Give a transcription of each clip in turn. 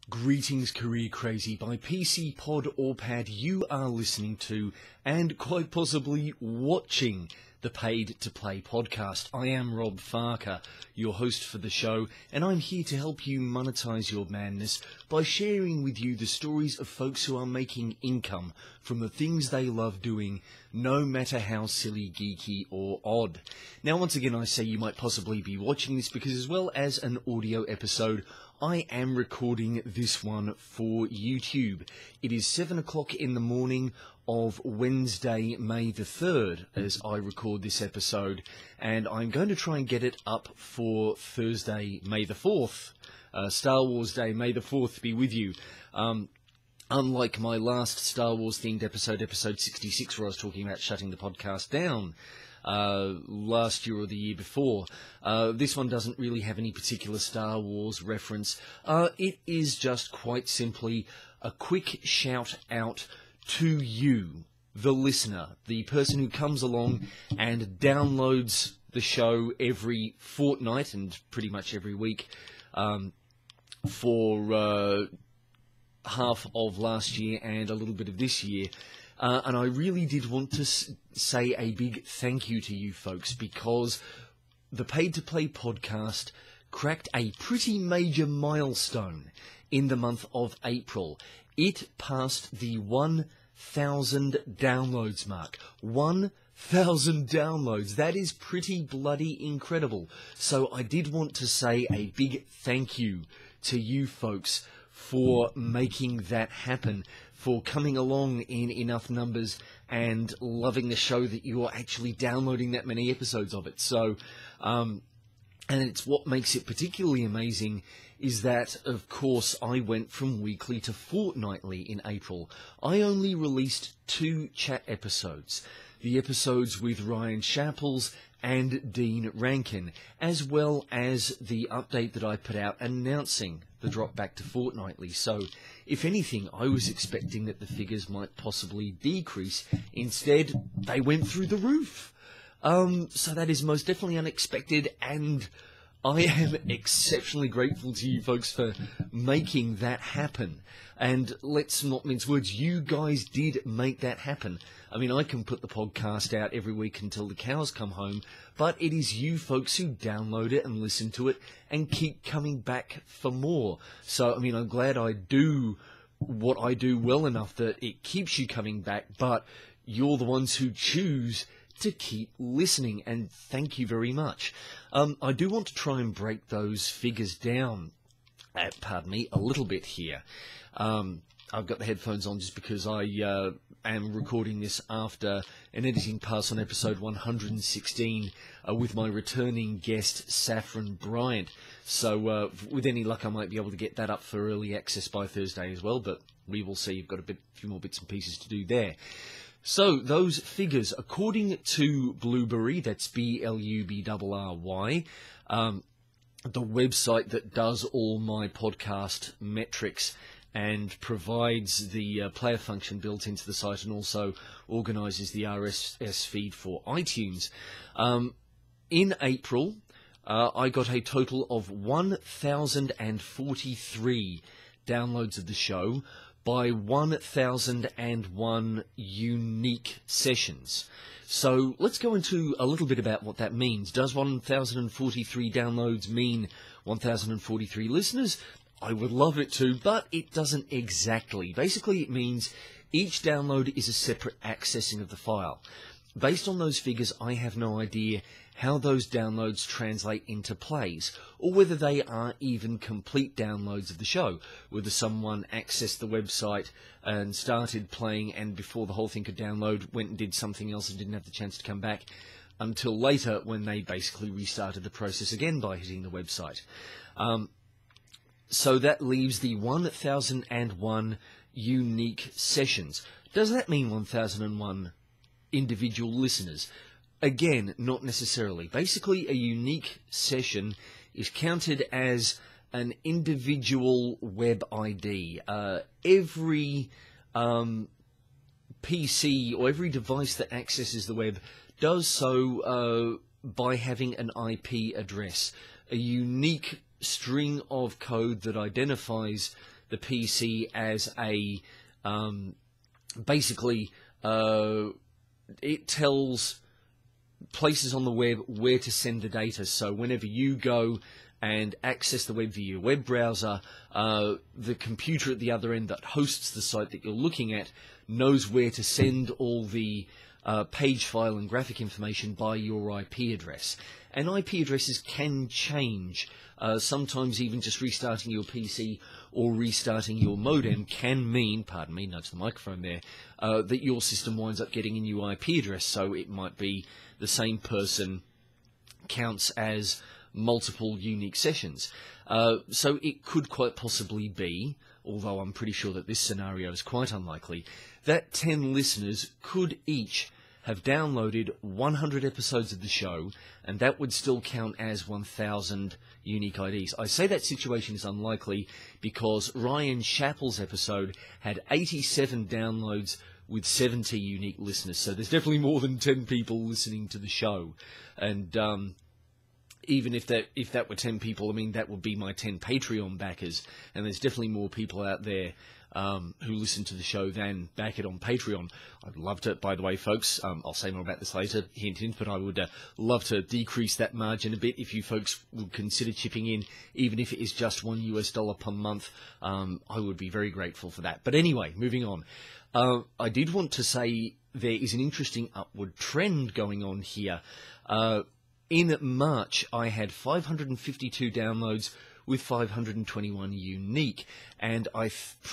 Greetings, Career Crazy. By PC, Pod or Pad, you are listening to, and quite possibly watching, the Paid to Play podcast. I am Rob Farker, your host for the show, and I'm here to help you monetize your madness by sharing with you the stories of folks who are making income from the things they love doing, no matter how silly, geeky, or odd. Now, once again, I say you might possibly be watching this because, as well as an audio episode, I am recording this one for YouTube. It is 7 o'clock in the morning of Wednesday, May the 3rd, as I record this episode, and I'm going to try and get it up for Thursday, May the 4th. Star Wars Day, May the 4th be with you. Unlike my last Star Wars themed episode, episode 66, where I was talking about shutting the podcast down last year or the year before, this one doesn't really have any particular Star Wars reference. It is just quite simply a quick shout out to you, the listener, the person who comes along and downloads the show every fortnight and pretty much every week for half of last year and a little bit of this year. And I really did want to say a big thank you to you folks, because the Paid to Play podcast cracked a pretty major milestone in the month of April. It passed the 1,000 downloads mark. 1,000 downloads. That is pretty bloody incredible. So I did want to say a big thank you to you folks for making that happen, for coming along in enough numbers and loving the show that you are actually downloading that many episodes of it. So, and it's what makes it particularly amazing is that, of course, I went from weekly to fortnightly in April. I only released 2 chat episodes. The episodes with Ryan Shapples and Dean Rankin, as well as the update that I put out announcing the drop back to fortnightly. So, if anything, I was expecting that the figures might possibly decrease. Instead, they went through the roof. So that is most definitely unexpected, and I am exceptionally grateful to you folks for making that happen. And let's not mince words, you guys did make that happen. I mean, I can put the podcast out every week until the cows come home, but it is you folks who download it and listen to it and keep coming back for more. So, I mean, I'm glad I do what I do well enough that it keeps you coming back, but you're the ones who choose to keep listening, and thank you very much. I do want to try and break those figures down, pardon me, a little bit here. I've got the headphones on just because I am recording this after an editing pass on episode 116 with my returning guest, Saffron Bryant. So with any luck, I might be able to get that up for early access by Thursday as well, but we will see. You've got a few more bits and pieces to do there. So, those figures, according to Blueberry, that's Blubry, the website that does all my podcast metrics and provides the player function built into the site and also organises the RSS feed for iTunes. In April, I got a total of 1,043 downloads of the show, by 1,001 unique sessions. So let's go into a little bit about what that means. Does 1,043 downloads mean 1,043 listeners? I would love it to, but it doesn't exactly. Basically, it means each download is a separate accessing of the file. Based on those figures, I have no idea how those downloads translate into plays, or whether they are even complete downloads of the show, whether someone accessed the website and started playing and before the whole thing could download went and did something else and didn't have the chance to come back until later when they basically restarted the process again by hitting the website. So that leaves the 1,001 unique sessions. Does that mean 1,001 individual listeners? Again, not necessarily. Basically, a unique session is counted as an individual web ID. Every PC or every device that accesses the web does so by having an IP address, a unique string of code that identifies the PC as a basically it tells places on the web where to send the data. So whenever you go and access the web via your web browser, the computer at the other end that hosts the site that you're looking at knows where to send all the page file and graphic information by your IP address. And IP addresses can change. Sometimes even just restarting your PC or restarting your modem can mean, pardon me, nudge the microphone there, that your system winds up getting a new IP address. So it might be the same person counts as multiple unique sessions. So it could quite possibly be, although I'm pretty sure that this scenario is quite unlikely, that 10 listeners could each have downloaded 100 episodes of the show, and that would still count as 1,000 unique IDs. I say that situation is unlikely because Ryan Chappell's episode had 87 downloads with 70 unique listeners, so there's definitely more than 10 people listening to the show. And even if that were 10 people, I mean, that would be my 10 Patreon backers, and there's definitely more people out there who listen to the show than back it on Patreon. I'd love to, by the way, folks, I'll say more about this later, hint, hint, but I would love to decrease that margin a bit if you folks would consider chipping in, even if it is just $1 per month. I would be very grateful for that. But anyway, moving on. I did want to say there is an interesting upward trend going on here. In March, I had 552 downloads with 521 unique, and I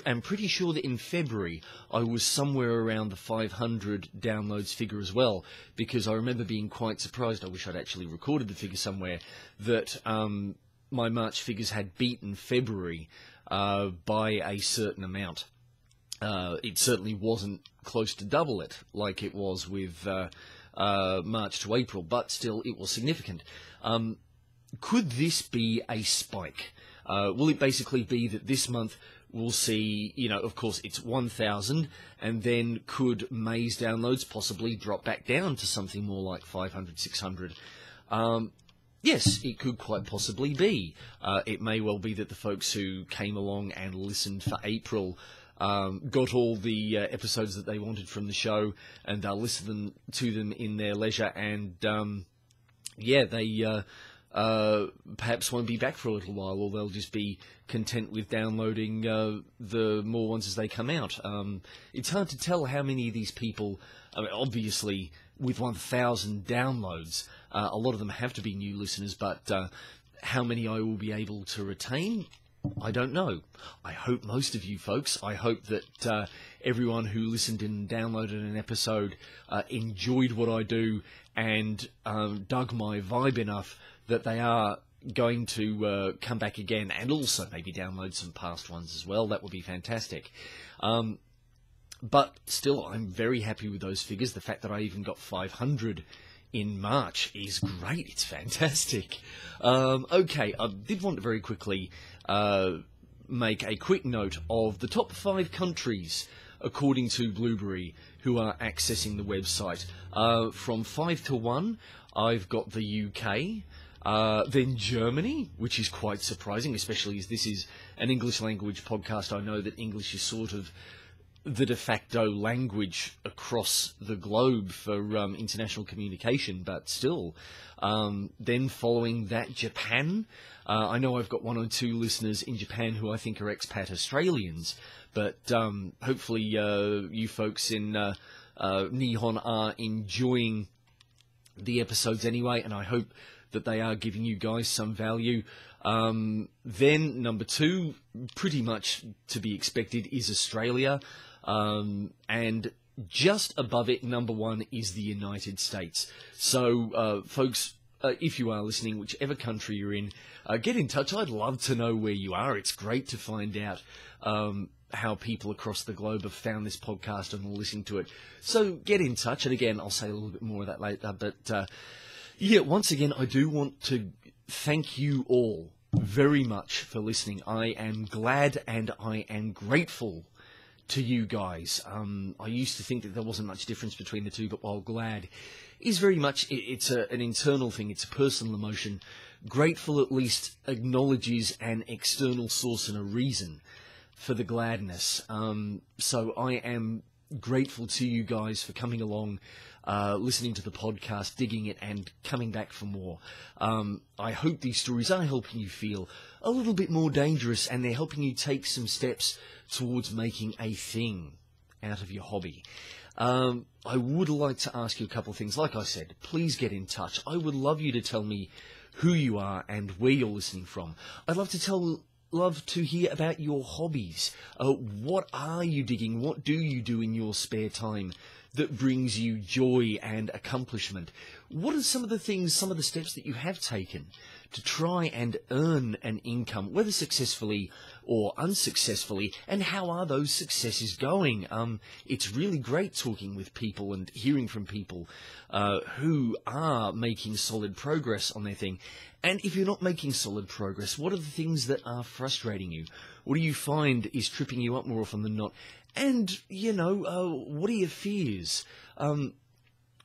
am pretty sure that in February I was somewhere around the 500 downloads figure as well, because I remember being quite surprised, I wish I'd actually recorded the figure somewhere, that my March figures had beaten February by a certain amount. It certainly wasn't close to double it like it was with March to April, but still it was significant. Could this be a spike? Will it basically be that this month we'll see, you know, of course it's 1,000, and then could May's downloads possibly drop back down to something more like 500, 600? Yes, it could quite possibly be. It may well be that the folks who came along and listened for April got all the episodes that they wanted from the show, and they'll listen to them in their leisure, and yeah, they perhaps won't be back for a little while, or they'll just be content with downloading the more ones as they come out. It's hard to tell how many of these people, I mean, obviously with 1,000 downloads, a lot of them have to be new listeners, but how many I will be able to retain, I don't know. I hope most of you folks, I hope that everyone who listened and downloaded an episode enjoyed what I do and dug my vibe enough that they are going to come back again, and also maybe download some past ones as well. That would be fantastic. But still, I'm very happy with those figures. The fact that I even got 500 in March is great. It's fantastic. Okay, I did want to very quickly make a quick note of the top 5 countries, according to Blueberry, who are accessing the website. From 5 to 1, I've got the UK, then Germany, which is quite surprising, especially as this is an English language podcast. I know that English is sort of the de facto language across the globe for international communication, but still. Then following that, Japan. I know I've got 1 or 2 listeners in Japan who I think are expat Australians, but hopefully you folks in Nihon are enjoying the episodes anyway, and I hope that they are giving you guys some value. Then number 2, pretty much to be expected, is Australia. And just above it, number 1, is the United States. So, folks, if you are listening, whichever country you're in, get in touch. I'd love to know where you are. It's great to find out how people across the globe have found this podcast and are listening to it. So get in touch. And again, I'll say a little bit more of that later. But, yeah, once again, I do want to thank you all very much for listening. I am glad and I am grateful to you guys. I used to think that there wasn't much difference between the two, but while glad is very much, it's an internal thing, it's a personal emotion. Grateful at least acknowledges an external source and a reason for the gladness. So I am grateful to you guys for coming along, listening to the podcast, digging it, and coming back for more. I hope these stories are helping you feel a little bit more dangerous, and they're helping you take some steps towards making a thing out of your hobby. I would like to ask you a couple of things. Like I said, please get in touch. I would love you to tell me who you are and where you're listening from. I'd love to hear about your hobbies. What are you digging? What do you do in your spare time that brings you joy and accomplishment? What are some of the steps that you have taken to try and earn an income, whether successfully or unsuccessfully, and how are those successes going? It's really great talking with people and hearing from people who are making solid progress on their thing. And if you're not making solid progress, what are the things that are frustrating you? What do you find is tripping you up more often than not? And, what are your fears?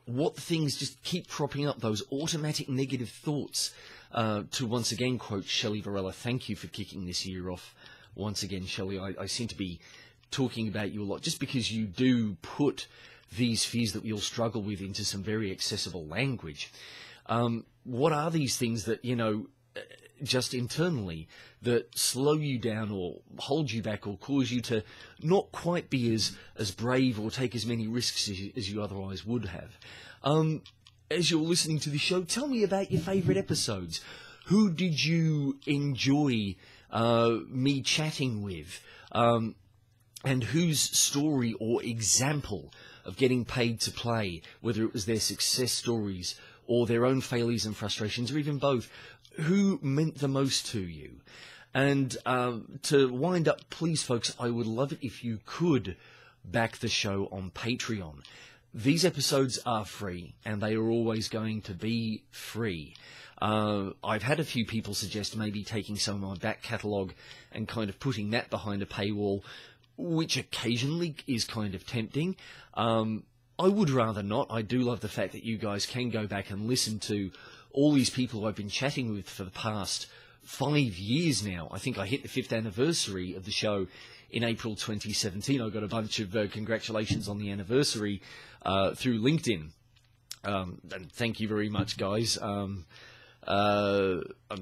What things just keep cropping up, those automatic negative thoughts? To once again quote Shelley Varela, thank you for kicking this year off. Once again, Shelley, I seem to be talking about you a lot just because you do put these fears that we all struggle with into some very accessible language. What are these things that, just internally, that slow you down or hold you back or cause you to not quite be as brave or take as many risks as you otherwise would have? As you're listening to the show, tell me about your favourite episodes. Who did you enjoy me chatting with? And whose story or example of getting paid to play, whether it was their success stories or their own failures and frustrations, or even both, who meant the most to you? And to wind up, please, folks, I would love it if you could back the show on Patreon. These episodes are free, and they are always going to be free. I've had a few people suggest maybe taking some of my back catalogue and kind of putting that behind a paywall, which occasionally is kind of tempting. I would rather not. I do love the fact that you guys can go back and listen to all these people I've been chatting with for the past 5 years now. I think I hit the 5th anniversary of the show in April 2017. I got a bunch of congratulations on the anniversary through LinkedIn. And thank you very much, guys. I'm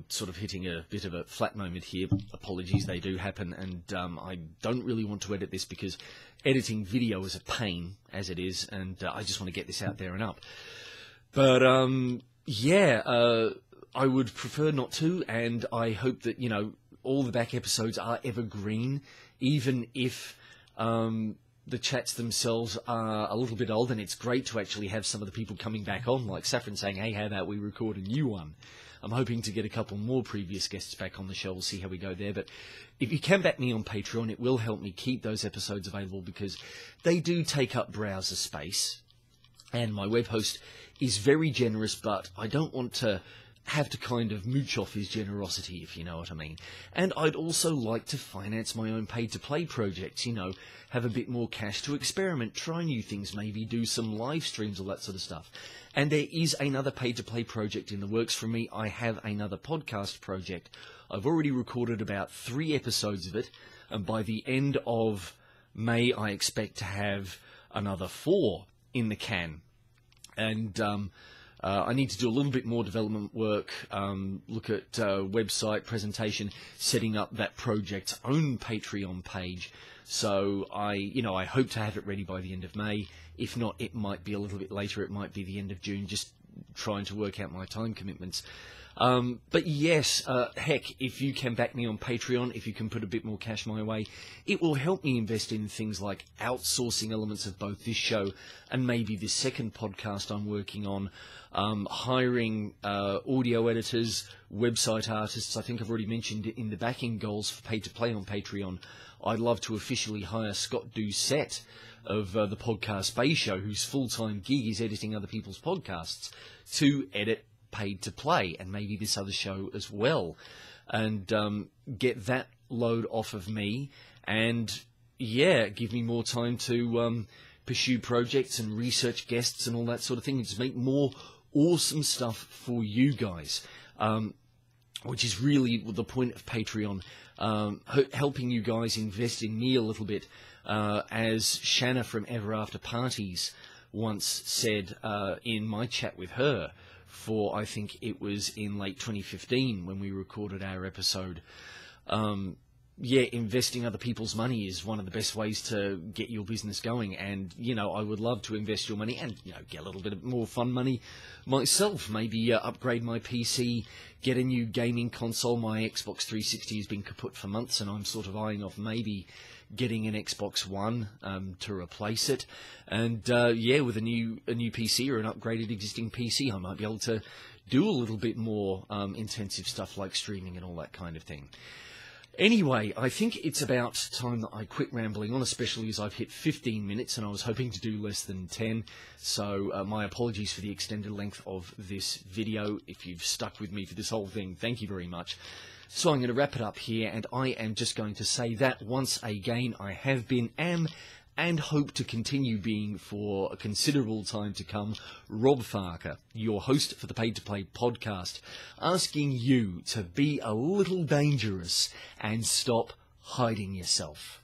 sort of hitting a bit of a flat moment here. Apologies, they do happen, and I don't really want to edit this because editing video is a pain as it is, and I just want to get this out there and up. But I would prefer not to, and I hope that all the back episodes are evergreen, even if the chats themselves are a little bit old, and it's great to actually have some of the people coming back on, like Saffron saying, hey, how about we record a new one? I'm hoping to get a couple more previous guests back on the show. We'll see how we go there. But if you can back me on Patreon, it will help me keep those episodes available because they do take up browser space. And my web host is very generous, but I don't want to have to kind of mooch off his generosity, if you know what I mean. And I'd also like to finance my own paid-to-play projects, have a bit more cash to experiment, try new things, maybe do some live streams, all that sort of stuff. And there is another paid-to-play project in the works for me. I have another podcast project. I've already recorded about 3 episodes of it, and by the end of May, I expect to have another 4 in the can. And I need to do a little bit more development work, look at website presentation, setting up that project's own Patreon page. So I hope to have it ready by the end of May. If not, it might be a little bit later. It might be the end of June, just trying to work out my time commitments. But yes, heck, if you can back me on Patreon, if you can put a bit more cash my way, it will help me invest in things like outsourcing elements of both this show and maybe this second podcast I'm working on, hiring audio editors, website artists. I think I've already mentioned in the backing goals for Paid to Play on Patreon. I'd love to officially hire Scott Doucette of the Podcast Bay Show, whose full-time gig is editing other people's podcasts, to edit Paid to Play, and maybe this other show as well, and get that load off of me, and give me more time to pursue projects and research guests and all that sort of thing, and just make more awesome stuff for you guys. which is really the point of Patreon, helping you guys invest in me a little bit. As Shanna from Ever After Parties once said in my chat with her, for I think it was in late 2015 when we recorded our episode, yeah, investing other people's money is one of the best ways to get your business going. And, you know, I would love to invest your money and, you know, get a little bit more fun money myself. Maybe upgrade my PC, get a new gaming console. My Xbox 360 has been kaput for months, and I'm sort of eyeing off maybe getting an Xbox One to replace it. And, yeah, with a new PC or an upgraded existing PC, I might be able to do a little bit more intensive stuff like streaming and all that kind of thing. Anyway, I think it's about time that I quit rambling on, especially as I've hit 15 minutes and I was hoping to do less than 10. So my apologies for the extended length of this video. If you've stuck with me for this whole thing, thank you very much. So I'm going to wrap it up here, and I am just going to say that once again I have been, am, and hope to continue being for a considerable time to come, Rob Farker, your host for the Paid to Play podcast, asking you to be a little dangerous and stop hiding yourself.